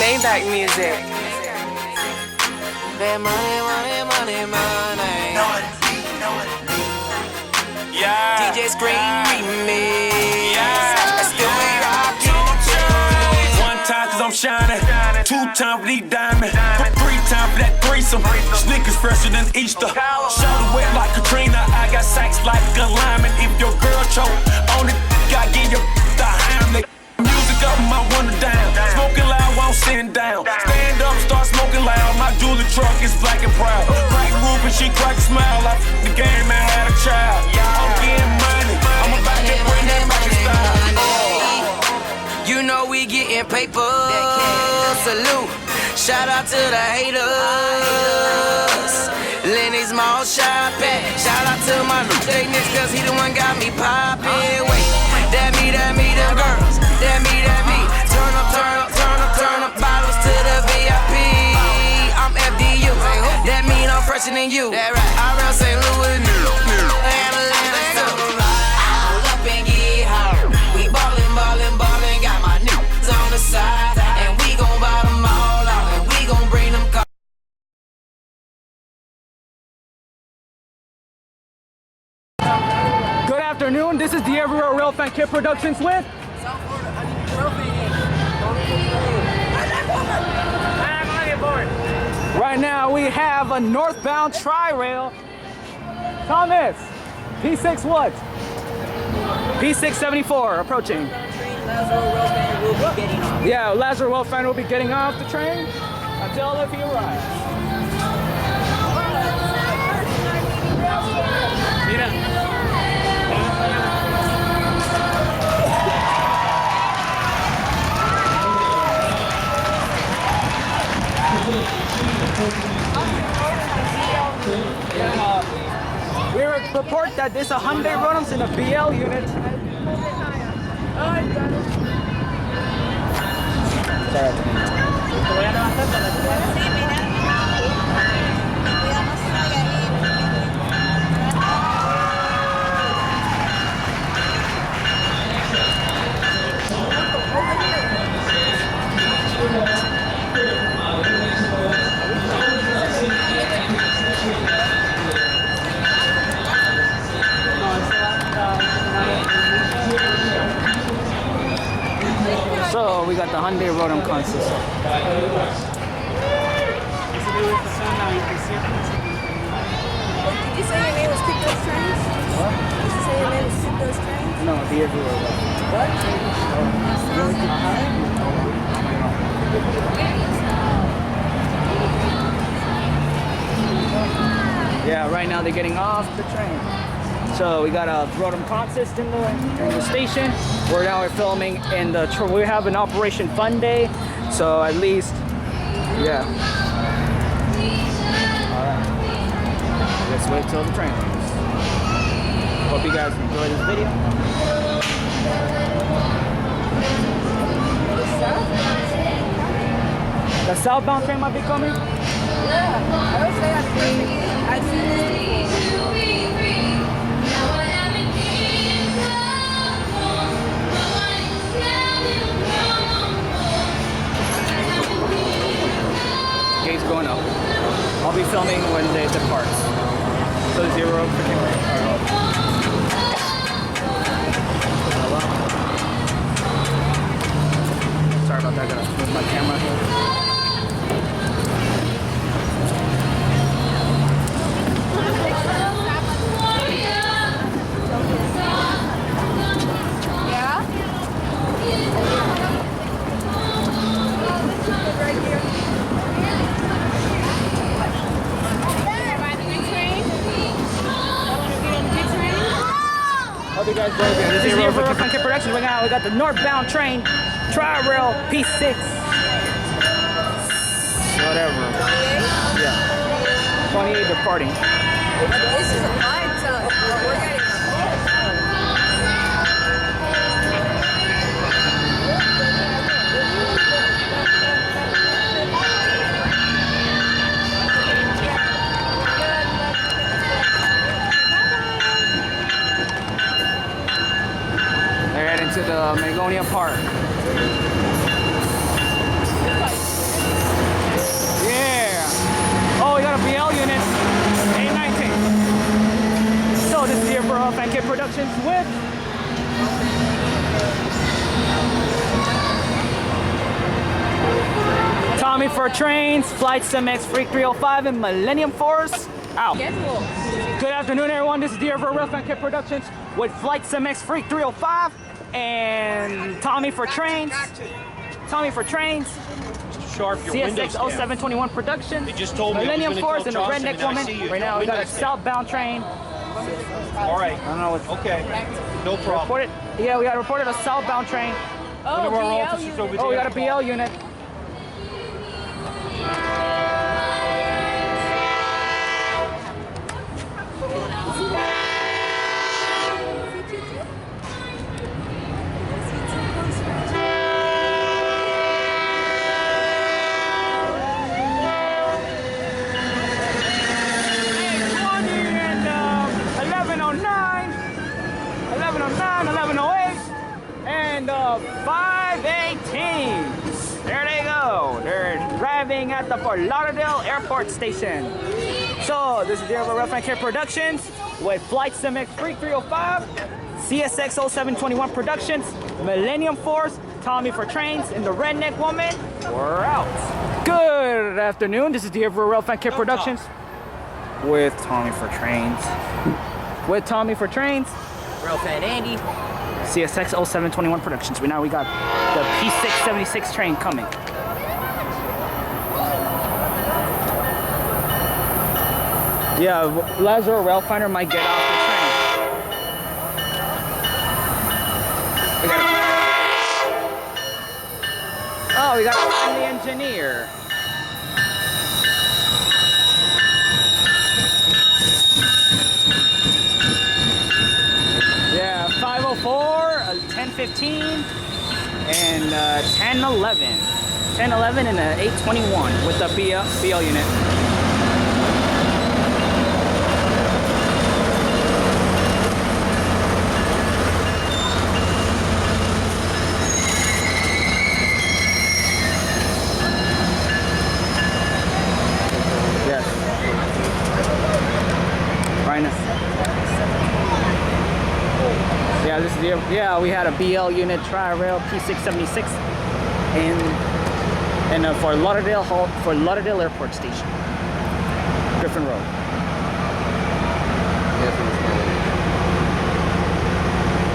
Maybach music. That money. Yeah. DJ Scream remix. Yeah. Let's do it, rockin'. One time cause I'm shining, 2 times for these diamonds, 3 times for that threesome. Snickers fresher than Easter. Shoulder wet like Katrina. I got sacks like a lineman. If your girl choke on it, gotta get your the Heimlich. Music up, my window down. Smoking loud, won't sit down. Stand up, start smoking loud. My dually truck is black and proud. Crack roof and she crack a smile. I the game and had a child. I'm getting money. I'm about to bring that back in style. You know we getting paper. Salute. Shout out to the haters. Lenny's mall shopping. Shout out to my new techniques, cause he the one got me poppin'. Wait, that me, them girls. That me. Turn up bottles to the VIP. I'm FDU. That mean I'm fresher than you. That right. I real St. Louis. Atlanta. Pull up and get hot. We ballin'. Got my niggas on the side. And we gon' buy them all out. And we gon' bring them cars. Good afternoon, this is the LazaroRailfanner Kit Productions with right now we have a northbound tri-rail. Thomas, P6 what? P674 approaching. Yeah, LazaroRailfanner will be getting off the train until if he arrives. We report that there's a Hyundai Rodums in the BL unit. So we got the Hyundai Rodum consist. Did you say your name was Keep Those Trains? What? Did you say your name was Keep Those Trains? No, the everywhere. What? Yeah, right now they're getting off the train. So we got a Rodum consist in the station. We're filming in the we have an Operation Fun Day, so at least, yeah. All right. Let's wait till the train leaves. Hope you guys enjoy this video. The southbound train might be coming. Yeah, I would say I've seen this before. Gates going up. I'll be filming when they depart. So 0 Sorry about that, gotta move my camera here. Hope you guys enjoy this. This is the LazaroRailfanner Kit Productions. Right now we got the northbound train, Tri-Rail P6. Whatever. Yeah. 28 departing. This is a fine time. We're getting They're heading to the Milleniumforce. for Trains, Flight SimX Freak 305 and Milleniumforce out. Good afternoon, everyone. This is LazaroRailfanner Kit Productions with Flight SimX Freak 305 and Tommy for Trains. Sharp, your CSX 0721 Production. They just told me Milleniumforce and the Redneck Woman. Right now we got a southbound train. All right. I don't know what's okay. No problem. Yeah, we got reported a southbound train. Oh, One of our officers over there. Oh, we got a BL unit. And 518. There they go. They're driving at the Fort Lauderdale Airport Station. So this is LazaroRailfanner Kit Productions with Flight SimX Freak 305, CSX 0721 Productions, Milleniumforce, Tommy for Trains, and the Redneck Woman. We're out. Good afternoon. This is LazaroRailfanner Kit Productions with Tommy for Trains. Railfan Andy. CSX 0721 Productions. We got the P676 train coming. Yeah, LazaroRailfanner might get off the train. We got to find the engineer. Yeah, 504, 1015, and 1011. 1011 and 821 with the BL unit. Yes. Right now. Yeah, this is we had a BL unit Tri-Rail P676 and for Lauderdale Airport Station. Griffin Road.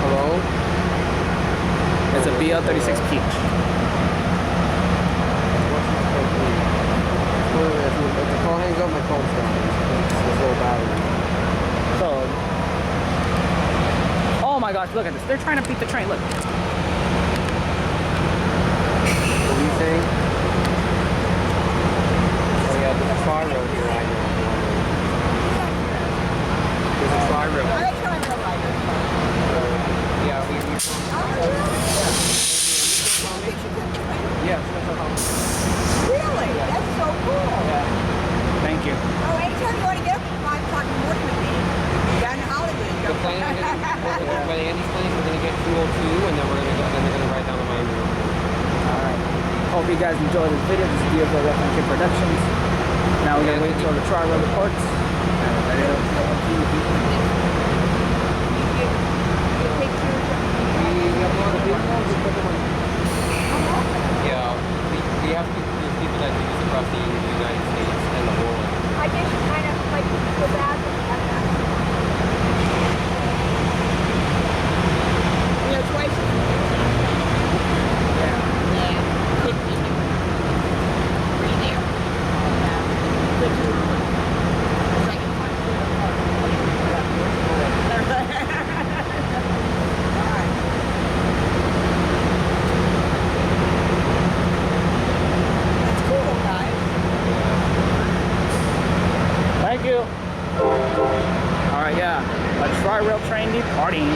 Hello? It's a BL36PH. If the call hangs up, my phone's down. It's low battery. So, oh my gosh, look at this. They're trying to beat the train. Look. What are you saying? Oh yeah, there's a tri-rail here right now. There's a tri-rail. Yeah, we yeah. Really? That's so cool. Yeah. Thank you. Oh, anytime you want to get up at 5 o'clock in the morning with me, down in Hollywood. The plan by Andy's plan, we're gonna get 202 and then we're gonna ride down the mine road. Alright. Hope you guys enjoyed this video. This is LazaroRailfanner Kit Productions. Now we're gonna wait until the Tri-Rail reports. Yeah, we have people that do this across the United States and the world. I guess you kind of like the bad twice. Thank you. Alright, yeah. A Tri-Rail train departing.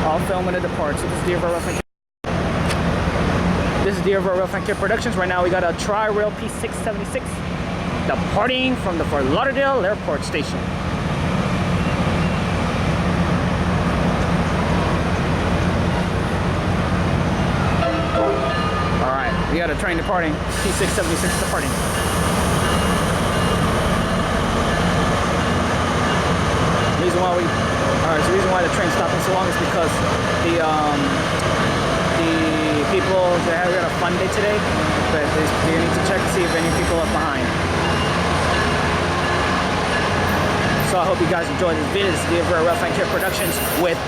I'll film when it departs. So this is LazaroRailfanner Kit Productions. Right now we got a Tri-Rail P676 departing from the Fort Lauderdale Airport Station. We got a train departing, P676 departing. reason why the train stopping so long is because the people that had a fun day today, but they need to check to see if any people are behind. So I hope you guys enjoyed this video. This is the Railfan Productions with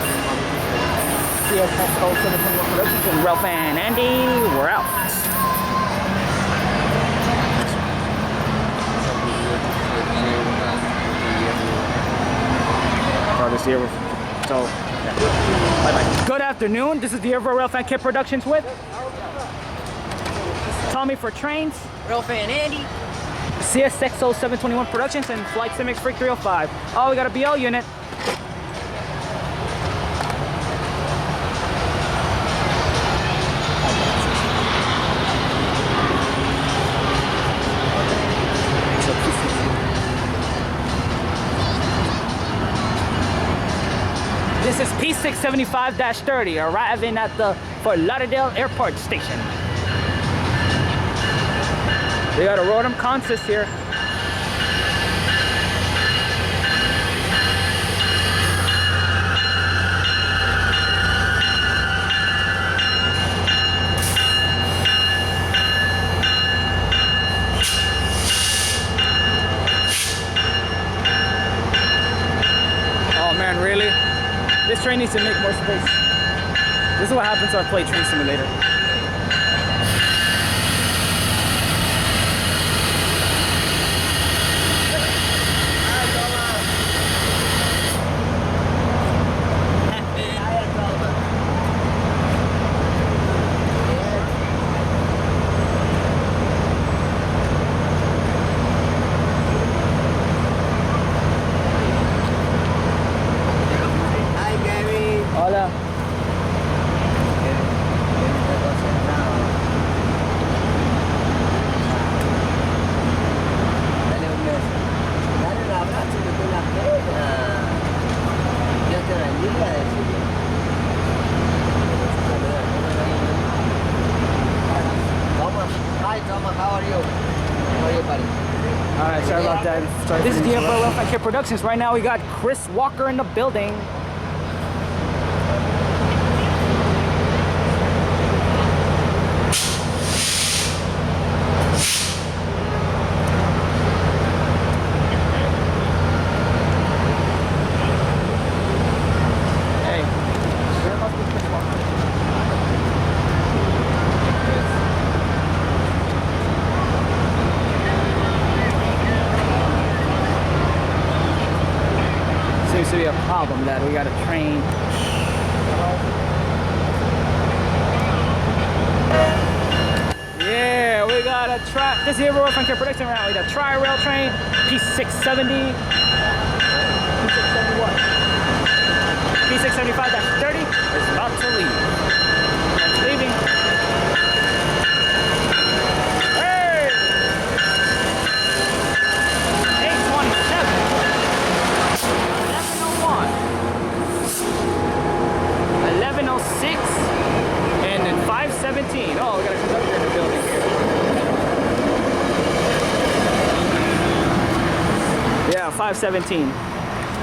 CSXO 721 Productions and Railfan Andy. We're out. This year, so yeah. Bye-bye. Good afternoon. This is the Railfan Productions with Tommy for Trains, Railfan Andy. CSXO 721 Productions, and Flight Simix Freak 305. Oh, we got a BL unit. This is P675-30 arriving at the Fort Lauderdale Airport Station. We got a Rodham consist here. Oh man, really? This train needs to make more space. This is what happens when I play Train Simulator. Hola. Hi Thomas, how are you? How are you, buddy? Alright, sorry about that. Sorry, this is the Railfan Productions. Right now we got Chris Walker in the building. Seems to be a problem that we got a train. Yeah, we got a this is the Railfan Production round. We got a Tri-Rail train, P670, P675-30 is about to leave. It's leaving. Hey! 827. 1106 and then 517. Oh, we got a conductor in the building here. Yeah, 517.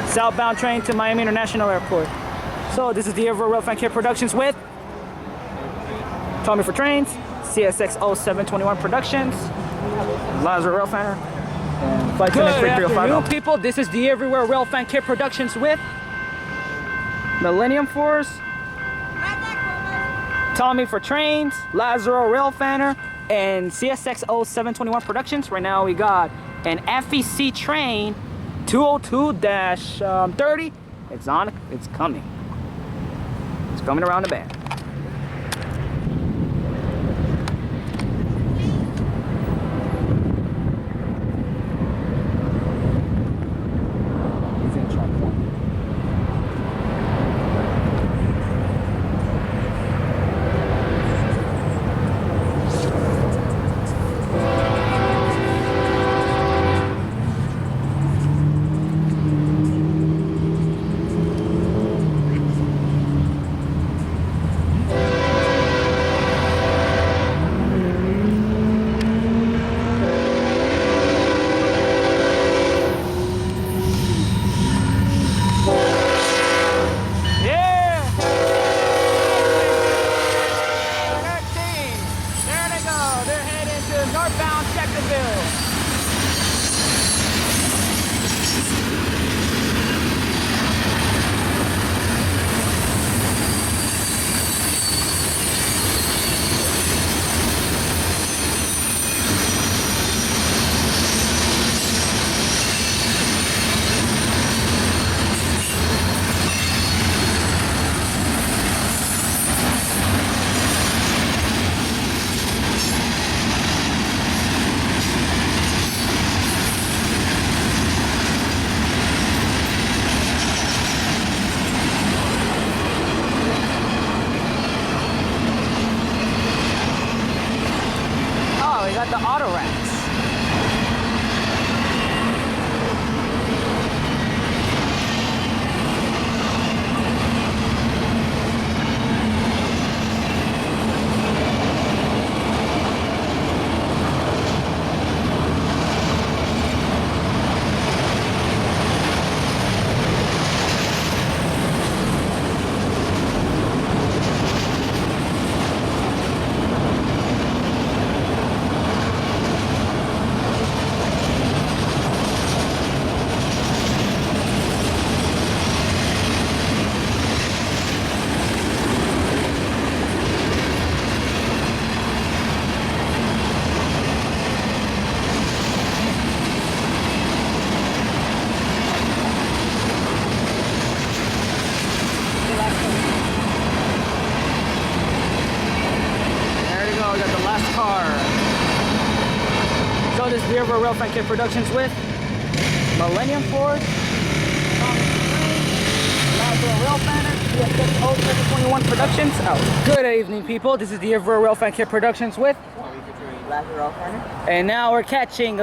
Southbound train to Miami International Airport. So this is the Railfan Productions with Tommy for Trains, CSXO 721 Productions, LazaroRailfanner, and Flight Simix Freak 305. Good afternoon, people. This is the Everywhere Railfan Productions with Milleniumforce, Tommy for Trains, LazaroRailfanner, and CSXO 721 Productions. Right now we got an FEC train 202-30. It's coming. It's coming around the bend. is the Railfan Kit Productions with Milleniumforce, LazaroRailfanner, CSX 0721 Productions. Good evening, people. This is the Railfan Kit Productions with LazaroRailfanner. and now we're catching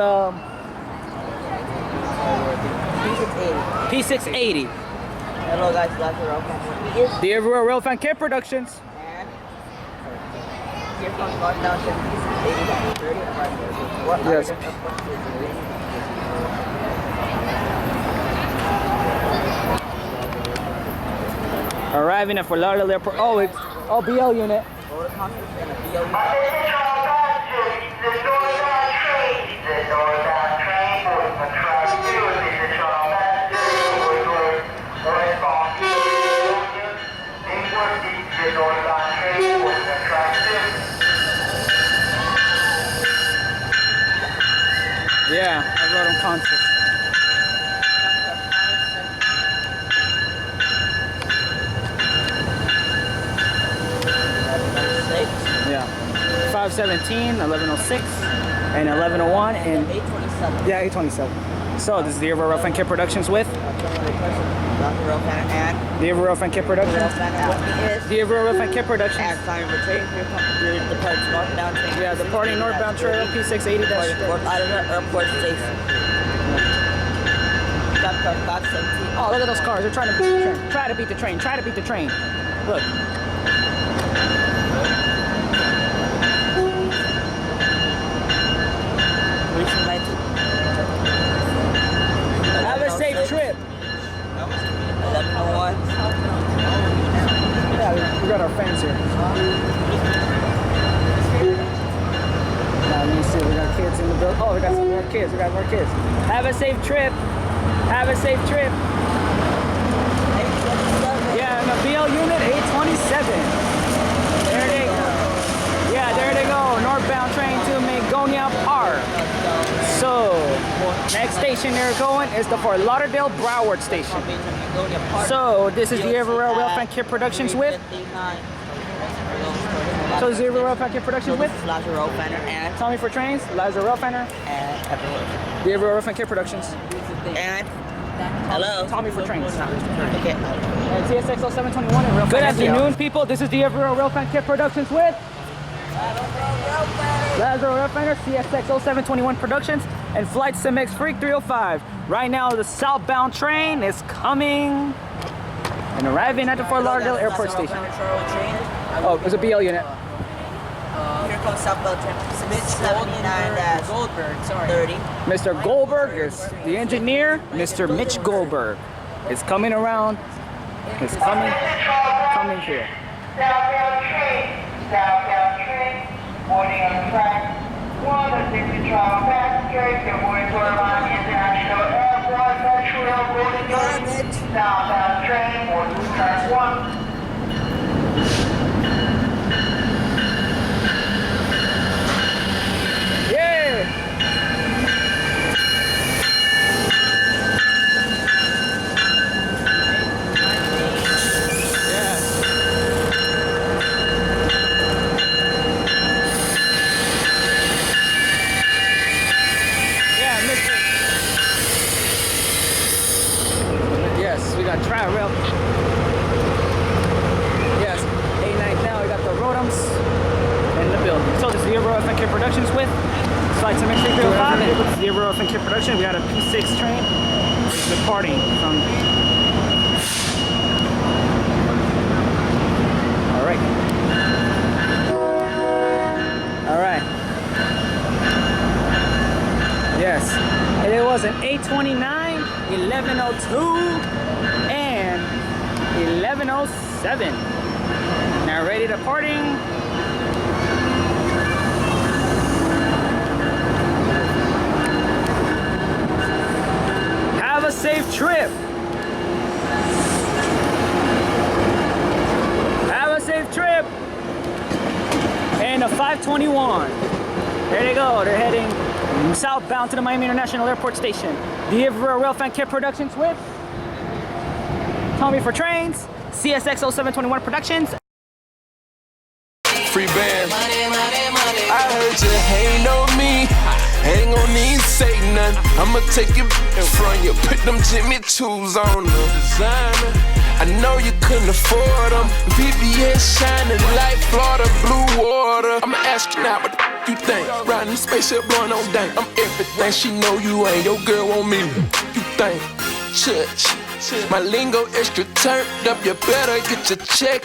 P680. Hello guys, LazaroRailfanner. He is The Railfan Kit Productions. and here comes Lauderdale to P680 30. Yes. Arriving at Fort Lauderdale Airport. Oh, it's BL unit. Yeah, I wrote on concept. Yeah. 517, 1106, and 1101, and 827. yeah, 827. So this is the Railfan Kit Productions with LazaroRailfanner and the Railfan Kit Productions. LazaroRailfanner. The Railfan Kit Productions. And time for train, here comes your departing northbound train. Yeah, departing northbound trail P680. Departing Fort Lauderdale Airport Station. Stop car 517. Oh, look at those cars. They're trying to beat the train. Try to beat the train. Try to beat the train. Look. Have a safe trip. 1101. Yeah, we got our fans here. Now, let me see. We got kids in the building. Oh, we got some more kids. We got more kids. Have a safe trip. Have a safe trip. Yeah, the BL unit 827. There they go. Yeah, there they go. Northbound train to Millenium Park. So, next station they're going is the Fort Lauderdale Broward station. So, this is the Railfan Kit Productions with. So, this is the Railfan Kit Productions with. LazaroRailfanner and Tommy for Trains, LazaroRailfanner, everyone. the Railfan Kit Productions, And hello. Tommy for Trains. Okay. And CSX 0721 and Railfan. Good afternoon, people. This is the Railfan Kit Productions with LazaroRailfanner, CSX 0721 Productions, and Flight CMX Freak 305. Right now, the southbound train is coming and arriving at the Fort Lauderdale Airport station. Oh, it was a BL unit. Here comes southbound train. Mitch 79-30. Mr. Goldberg is the engineer. Mr. Mitch Goldberg is coming around. Is coming here. Southbound train, boarding on the track. 160 travel passengers, good morning to Airline International Airport, Metro boarding gate. Southbound train, boarding track 1. Rail. Yes, 89 now. We got the Rotoms in the building. So this is the Railfan Kit Productions with Flight CMX 305. And this is the Railfan Kit Production. We got a P6 train departing from. All right. All right. Yes, and it was an 829, 1102. 1107. Now ready departing. Have a safe trip. Have a safe trip. And a 521. There they go. They're heading southbound to the Miami International Airport Station. The Railfan Kit Productions with Tommy for Trains, CSX 0721 Productions. Free band. I heard you hating on me. Ain't gonna don't even say nothing. I'ma take it from you. Put them Jimmy Choos on them. Designer. I know you couldn't afford them. VVS shining like Florida blue water. I'm an astronaut, what the f you think? Riding the spaceship, blowing on dank. I'm everything she know you ain't. Your girl want me. You think? Church. My lingo extra turned up. You better get your check